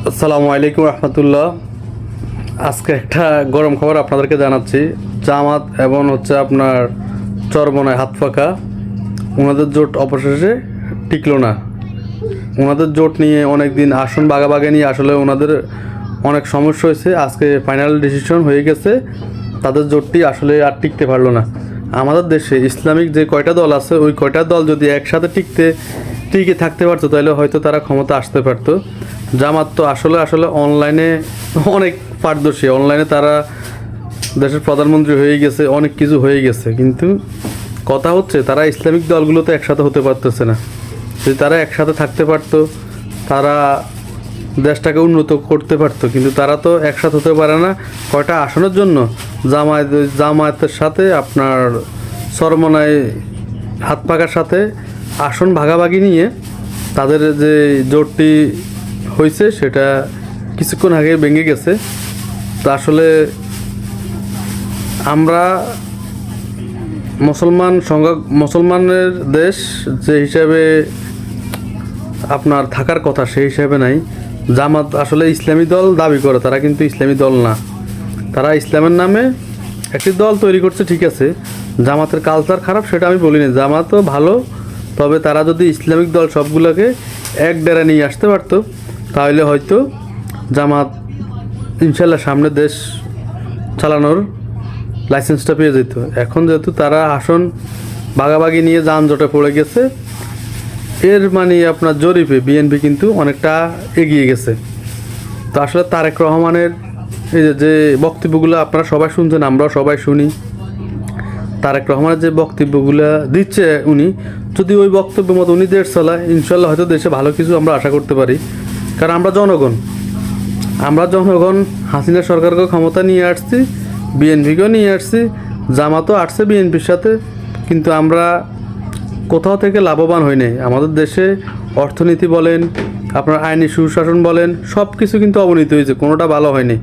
আসসালামু আলাইকুম রহমতুল্লাহ। আজকে একটা গরম খবর আপনাদেরকে জানাচ্ছি। জামাত এবং আপনার চরমনায় হাত পাকা, ওনাদের জোট অবশেষে টিকলো না। ওনাদের জোট নিয়ে অনেক দিন আসন বাগাবাগি নিয়ে আসলে ওনাদের অনেক সমস্যা হয়েছে। আজকে ফাইনাল ডিসিশন হয়ে গেছে, তাদের জোটটি আসলে আর টিকতে পারলো না। আমাদের দেশে ইসলামিক যে কয়টা দল আছে, ওই কয়টা দল যদি একসাথে টিকে থাকতে পারতো, তাহলে হয়তো তারা ক্ষমতা আসতে পারতো। জামাত তো আসলে অনলাইনে অনেক পারদর্শী। অনলাইনে তারা দেশের প্রধানমন্ত্রী হয়ে গেছে, অনেক কিছু হয়ে গেছে, কিন্তু কথা হচ্ছে তারা ইসলামিক দলগুলো তো একসাথে হতে পারতেছে না। যদি তারা একসাথে থাকতে পারতো, তারা দেশটাকে উন্নত করতে পারতো, কিন্তু তারা তো একসাথে হতে পারে না। কয়টা আসনের জন্য জামায়াতের সাথে আপনার চরমনায় হাত পাকার সাথে আসন ভাগাভাগি নিয়ে তাদের যে জোটটি হয়েছে সেটা কিছুক্ষণ আগে ভেঙে গেছে। তো আসলে আমরা মুসলমানের দেশ যে হিসাবে আপনার থাকার কথা, সেই হিসাবে নাই। জামাত আসলে ইসলামী দল দাবি করে, তারা কিন্তু ইসলামী দল না। তারা ইসলামের নামে একটি দল তৈরি করছে, ঠিক আছে। জামাতের কালচার খারাপ সেটা আমি বলিনি, জামাতও ভালো। তবে তারা যদি ইসলামিক দল সবগুলোকে এক ডেরা নিয়ে আসতে পারতো, তাহলে হয়তো জামাত ইনশাল্লাহ সামনে দেশ চালানোর লাইসেন্সটা পেয়ে যেত। এখন যেহেতু তারা আসন ভাগাভাগি নিয়ে যানজটে পড়ে গেছে, এর মানে আপনার জরিপে বিএনপি কিন্তু অনেকটা এগিয়ে গেছে। তো আসলে তারেক রহমানের এই যে বক্তব্যগুলো আপনারা সবাই শুনছেন, আমরাও সবাই শুনি। তারেক রহমানের যে বক্তব্যগুলো দিচ্ছে, উনি যদি ওই বক্তব্য মতো উনি দেশ চালায়, ইনশাল্লাহ হয়তো দেশে ভালো কিছু আমরা আশা করতে পারি। কারণ আমরা জনগণ হাসিনা সরকারকে ক্ষমতা নিয়ে আসছি, বিএনপিকেও নিয়ে আসছি, জামাতও আসছে বিএনপির সাথে, কিন্তু আমরা কোথাও থেকে লাভবান হই নাই। আমাদের দেশে অর্থনীতি বলেন, আপনার আইনি সুশাসন বলেন, সব কিছু কিন্তু অবনতি হয়েছে, কোনোটা ভালো হয়নি।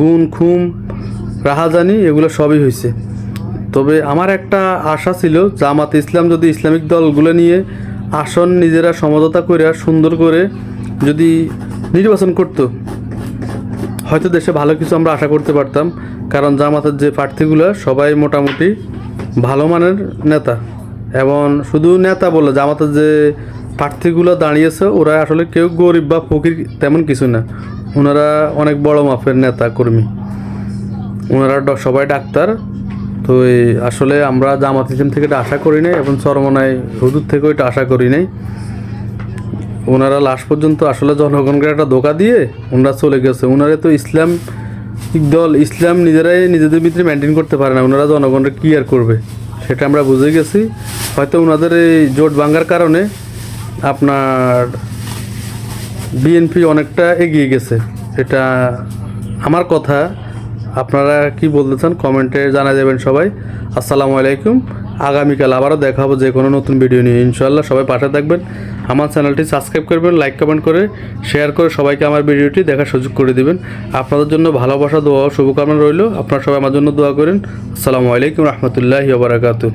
গুম খুম রাহাজানি এগুলো সবই হয়েছে। তবে আমার একটা আশা ছিল, জামাত ইসলাম যদি ইসলামিক দলগুলো নিয়ে আসন নিজেরা সমঝোতা করে সুন্দর করে যদি নির্বাচন করত, হয়তো দেশে ভালো কিছু আমরা আশা করতে পারতাম। কারণ জামাতের যে প্রার্থীগুলো সবাই মোটামুটি ভালো মানের নেতা, এবং শুধু নেতা বলে জামাতের যে প্রার্থীগুলো দাঁড়িয়েছে ওরা আসলে কেউ গরিব বা ফকির তেমন কিছু না। ওনারা অনেক বড় মাপের নেতা কর্মী, ওনারা সবাই ডাক্তার। তো আসলে আমরা জামাত ইসলাম থেকে এটা আশা করি নাই, এবং চরমনায় হুজুর থেকেও এটা আশা করি নাই। ওনারা লাস্ট পর্যন্ত আসলে জনগণকে একটা ধোঁকা দিয়ে ওনারা চলে গেছে। ওনারা তো ইসলাম নিজেরাই নিজেদের ভিতরে মেনটেন করতে পারে না, ওনারা জনগণকে কি আর করবে সেটা আমরা বুঝে গেছি। হয়তো ওনাদের এই জোট ভাঙার কারণে আপনার বিএনপি অনেকটা এগিয়ে গেছে, এটা আমার কথা। আপনারা কি বলতে চান কমেন্টে জানা যাবেন সবাই। আসসালামু আলাইকুম। আগামীকাল আবারও দেখা হবে যে কোনো নতুন ভিডিও নিয়ে, ইনশাআল্লাহ। সবাই পাশে থাকবেন, আমার চ্যানেলটি সাবস্ক্রাইব করবেন, লাইক কমেন্ট করে শেয়ার করে সবাইকে আমার ভিডিওটি দেখার সুযোগ করে দিবেন। আপনাদের জন্য ভালোবাসা, দোয়া ও শুভকামনা রইল। আপনারা সবাই আমার জন্য দোয়া করেন। আসসালামু আলাইকুম রহমতুল্লাহি ওয়া বারাকাতুহু।